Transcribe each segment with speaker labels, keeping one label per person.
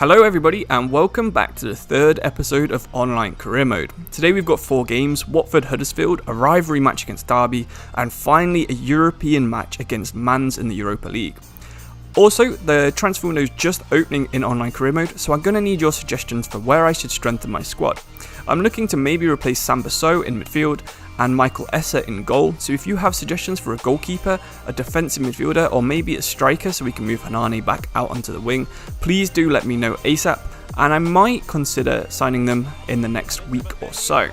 Speaker 1: Hello everybody and welcome back to the third episode of Online Career Mode. Today we've got 4 games: Watford, Huddersfield, a rivalry match against Derby, and finally a European match against Mainz in the Europa League. Also, the transfer window is just opening in Online Career Mode, so I'm going to need your suggestions for where I should strengthen my squad. I'm looking to maybe replace Sam Basso in midfield and Michael Esser in goal, so if you have suggestions for a goalkeeper, a defensive midfielder, or maybe a striker so we can move Hanane back out onto the wing, please do let me know ASAP, and I might consider signing them in the next week or so.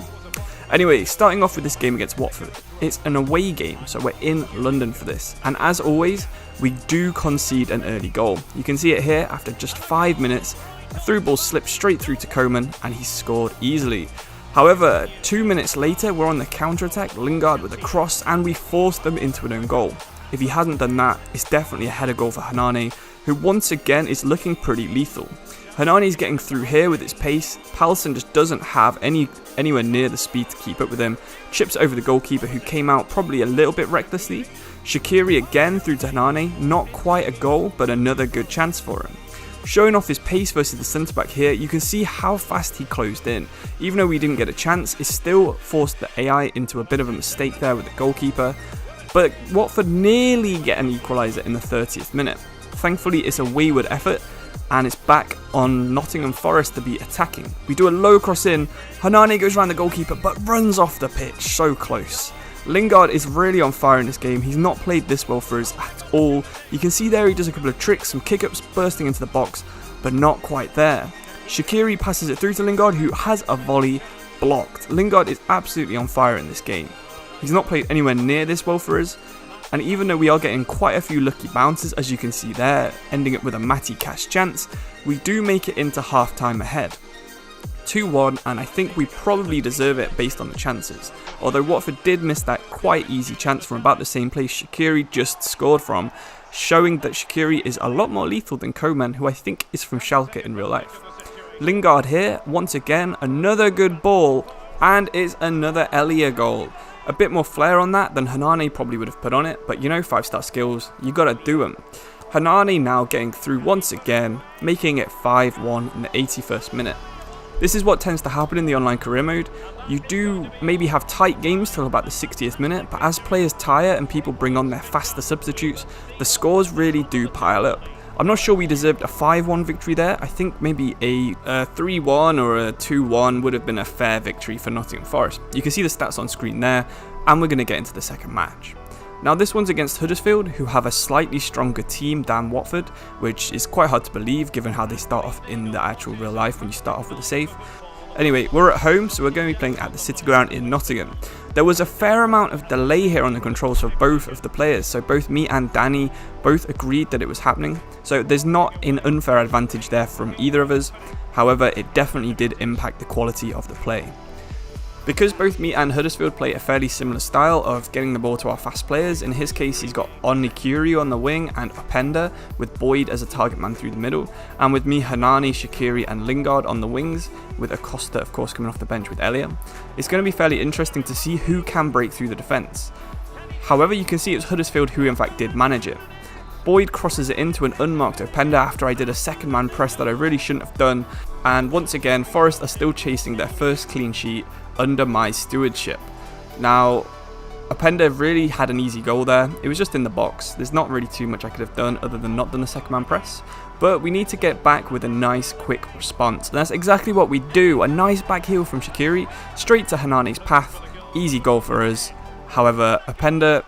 Speaker 1: Anyway, starting off with this game against Watford. It's an away game, so we're in London for this, and as always, we do concede an early goal. You can see it here after just 5 minutes. A through ball slipped straight through to Coman and he scored easily. However, 2 minutes later we're on the counter-attack, Lingard with a cross, and we forced them into an own goal. If he hadn't done that, it's definitely a header goal for Hanane, who once again is looking pretty lethal. Hanane's getting through here with his pace. Pálsson just doesn't have anywhere near the speed to keep up with him. Chips over the goalkeeper, who came out probably a little bit recklessly. Shaqiri again through to Hanane, not quite a goal, but another good chance for him. Showing off his pace versus the centre-back here, you can see how fast he closed in. Even though we didn't get a chance, it still forced the AI into a bit of a mistake there with the goalkeeper. But Watford nearly get an equaliser in the 30th minute. Thankfully, it's a wayward effort, and it's back on Nottingham Forest to be attacking. We do a low cross in, Hanane goes around the goalkeeper but runs off the pitch, so close. Lingard is really on fire in this game. He's not played this well for us at all. You can see there he does a couple of tricks, some kick-ups, bursting into the box, but not quite there. Shaqiri passes it through to Lingard, who has a volley blocked. Lingard is absolutely on fire in this game. He's not played anywhere near this well for us, and even though we are getting quite a few lucky bounces, as you can see there, ending up with a Matty Cash chance, we do make it into half-time ahead. 2-1, and I think we probably deserve it based on the chances. Although Watford did miss that quite easy chance from about the same place Shaqiri just scored from, showing that Shaqiri is a lot more lethal than Coman, who I think is from Schalke in real life. Lingard here, once again, another good ball, and it's another Elia goal. A bit more flair on that than Hanane probably would have put on it, but you know, 5-star skills, you gotta do them. Hanane now getting through once again, making it 5-1 in the 81st minute. This is what tends to happen in the online career mode. You do maybe have tight games till about the 60th minute, but as players tire and people bring on their faster substitutes, the scores really do pile up. I'm not sure we deserved a 5-1 victory there. I think maybe a 3-1 or a 2-1 would have been a fair victory for Nottingham Forest. You can see the stats on screen there, and we're going to get into the second match. Now this one's against Huddersfield, who have a slightly stronger team than Watford, which is quite hard to believe given how they start off in the actual real life when you start off with a save. Anyway, we're at home, so we're going to be playing at the City Ground in Nottingham. There was a fair amount of delay here on the controls for both of the players, so both me and Danny both agreed that it was happening, so there's not an unfair advantage there from either of us. However, it definitely did impact the quality of the play. Because both me and Huddersfield play a fairly similar style of getting the ball to our fast players, in his case he's got Onyekuru on the wing and Openda, with Boyd as a target man through the middle, and with me Hanane, Shaqiri and Lingard on the wings, with Acosta of course coming off the bench with Elia. It's going to be fairly interesting to see who can break through the defence. However, you can see it's Huddersfield who in fact did manage it. Boyd crosses it into an unmarked Openda after I did a second man press that I really shouldn't have done, and once again Forest are still chasing their first clean sheet under my stewardship. Now, Openda really had an easy goal there. It was just in the box. There's not really too much I could have done other than not done a second man press, but we need to get back with a nice quick response, and that's exactly what we do. A nice back heel from Shaqiri straight to Hanane's path. Easy goal for us. However, Openda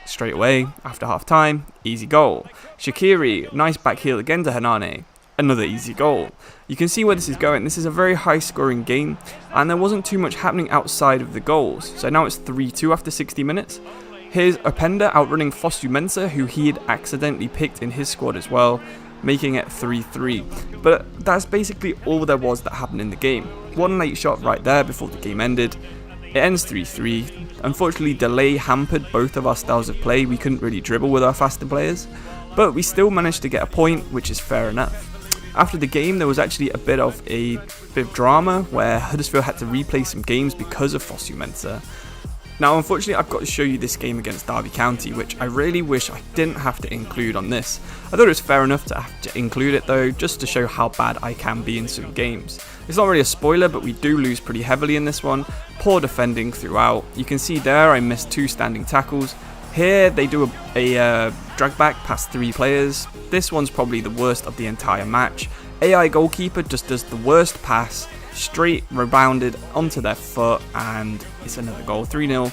Speaker 1: straight away after half time, easy goal. Shaqiri, nice back heel again to Hanane, another easy goal. You can see where this is going. This is a very high scoring game, and there wasn't too much happening outside of the goals. So now it's 3-2 after 60 minutes. Here's Openda outrunning Fosu-Mensah, who he had accidentally picked in his squad as well, making it 3-3. But that's basically all there was that happened in the game. One late shot right there before the game ended. It ends 3-3. Unfortunately, delay hampered both of our styles of play. We couldn't really dribble with our faster players, but we still managed to get a point, which is fair enough. After the game, there was actually a bit of drama where Huddersfield had to replay some games because of Fosu-Mensah. Now unfortunately I've got to show you this game against Derby County, which I really wish I didn't have to include on this. I thought it was fair enough to have to include it though, just to show how bad I can be in some games. It's not really a spoiler, but we do lose pretty heavily in this one. Poor defending throughout. You can see there I missed 2 standing tackles. Here they do a drag back past 3 players. This one's probably the worst of the entire match. AI goalkeeper just does the worst pass, straight rebounded onto their foot, and it's another goal, 3-0.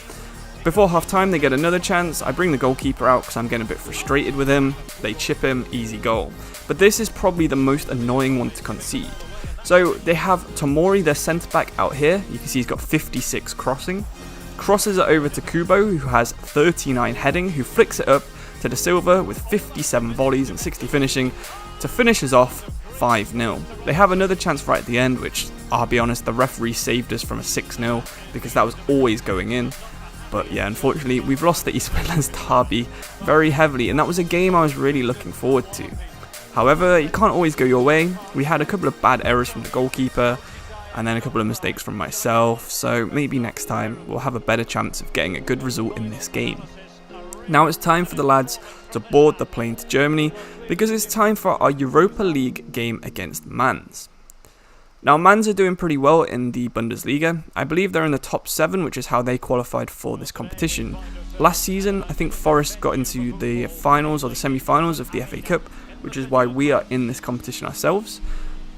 Speaker 1: Before half time they get another chance. I bring the goalkeeper out because I'm getting a bit frustrated with him. They chip him, easy goal. But this is probably the most annoying one to concede. So they have Tomori, their centre back, out here. You can see he's got 56 crossing. Crosses it over to Kubo, who has 39 heading, who flicks it up to De Silva with 57 volleys and 60 finishing to finish us off 5-0. They have another chance right at the end, which, I'll be honest, the referee saved us from a 6-0 because that was always going in. But yeah, unfortunately, we've lost the East Midlands derby very heavily, and that was a game I was really looking forward to. However, you can't always go your way. We had a couple of bad errors from the goalkeeper, and then a couple of mistakes from myself, so maybe next time we'll have a better chance of getting a good result in this game. Now it's time for the lads to board the plane to Germany, because it's time for our Europa League game against Mainz. Now Mainz are doing pretty well in the Bundesliga. I believe they're in the top 7, which is how they qualified for this competition. Last season, I think Forest got into the finals or the semi-finals of the FA Cup, which is why we are in this competition ourselves.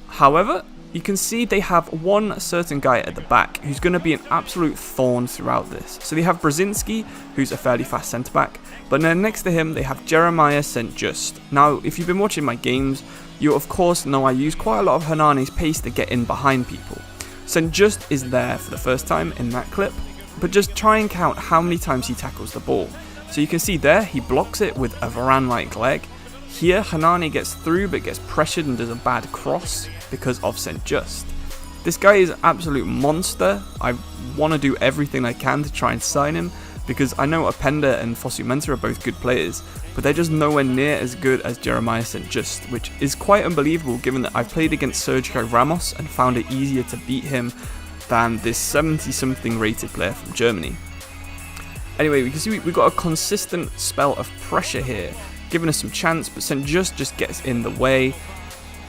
Speaker 1: However, you can see they have one certain guy at the back who's going to be an absolute thorn throughout this. So they have Brzezinski, who's a fairly fast centre-back, but then next to him they have Jeremiah St. Just. Now, if you've been watching my games, you of course know I use quite a lot of Hernane's pace to get in behind people. St. Just is there for the first time in that clip, but just try and count how many times he tackles the ball. So you can see there, he blocks it with a Varane-like leg. Here, Hernane gets through but gets pressured and does a bad cross because of St. Just. This guy is an absolute monster. I want to do everything I can to try and sign him because I know Openda and Fosu Mensah are both good players, but they're just nowhere near as good as Jeremiah St. Just, which is quite unbelievable given that I've played against Sergio Ramos and found it easier to beat him than this 70-something rated player from Germany. Anyway, we can see we've got a consistent spell of pressure here, giving us some chance, but St. Just gets in the way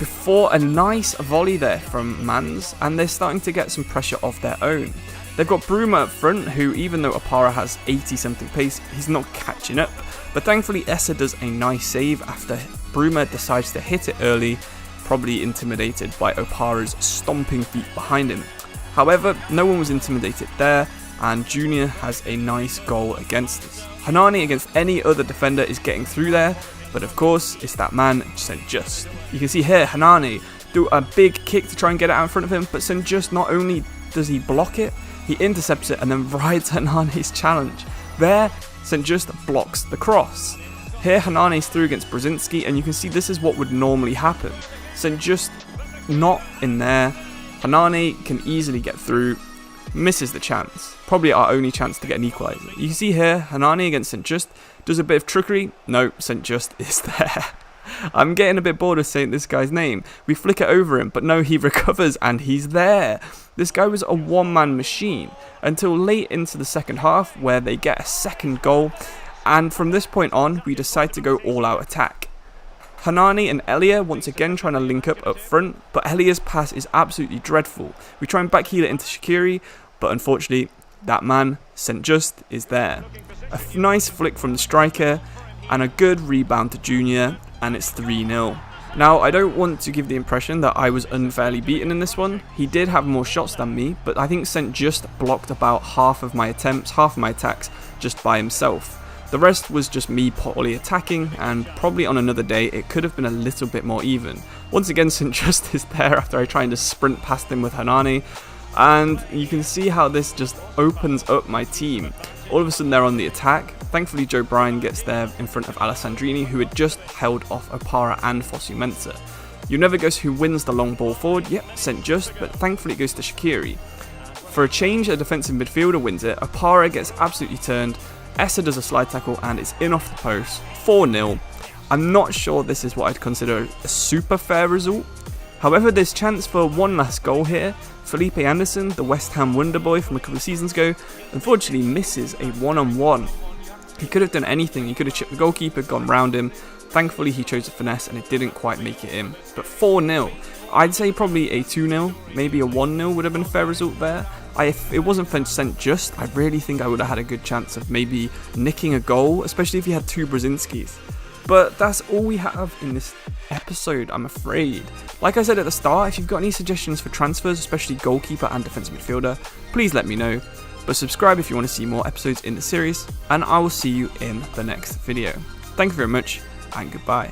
Speaker 1: before a nice volley there from Mainz, and they're starting to get some pressure of their own. They've got Bruma up front, who, even though Opara has 80-something pace, he's not catching up, but thankfully Essa does a nice save after Bruma decides to hit it early, probably intimidated by Opara's stomping feet behind him. However, no one was intimidated there, and Junior has a nice goal against us. Hernane against any other defender is getting through there, but of course it's that man St. Just. You can see here Hernane do a big kick to try and get it out in front of him, but St. Just, not only does he block it, he intercepts it and then rides Hernane's challenge. There, St. Just blocks the cross. Here Hernane's through against Brzezinski, and you can see this is what would normally happen. St. Just not in there. Hernane can easily get through, misses the chance. Probably our only chance to get an equaliser. You can see here, Hernane against St. Just does a bit of trickery. No, St. Just is there. I'm getting a bit bored of saying this guy's name. We flick it over him, but no, he recovers and he's there. This guy was a one-man machine until late into the second half, where they get a second goal, and from this point on, we decide to go all-out attack. Hernane and Elia once again trying to link up front, but Elia's pass is absolutely dreadful. We try and backheel it into Shaqiri, but unfortunately, that man, St. Just, is there. A nice flick from the striker, and a good rebound to Junior, and it's 3-0. Now, I don't want to give the impression that I was unfairly beaten in this one. He did have more shots than me, but I think St. Just blocked about half of my attempts, half of my attacks, just by himself. The rest was just me poorly attacking, and probably on another day it could have been a little bit more even. Once again, St. Just is there after I try to sprint past him with Hernane, and you can see how this just opens up my team. All of a sudden they're on the attack. Thankfully Joe Bryan gets there in front of Alessandrini, who had just held off Opara and Fosu Mensah. You'll never guess who wins the long ball forward. Yep, St. Just, but thankfully it goes to Shaqiri. For a change, a defensive midfielder wins it. Opara gets absolutely turned. Essa does a slide tackle and it's in off the post. 4-0. I'm not sure this is what I'd consider a super fair result. However, there's chance for one last goal here. Felipe Anderson, the West Ham wonder boy from a couple of seasons ago, unfortunately misses a one-on-one. He could have done anything. He could have chipped the goalkeeper, gone round him. Thankfully, he chose a finesse and it didn't quite make it in. But 4-0. I'd say probably a 2-0, maybe a 1-0 would have been a fair result there. If it wasn't for St. Just, I really think I would have had a good chance of maybe nicking a goal, especially if he had 2 Brzezinskis. But that's all we have in this episode, I'm afraid. Like I said at the start, if you've got any suggestions for transfers, especially goalkeeper and defensive midfielder, please let me know. But subscribe if you want to see more episodes in the series, and I will see you in the next video. Thank you very much, and goodbye.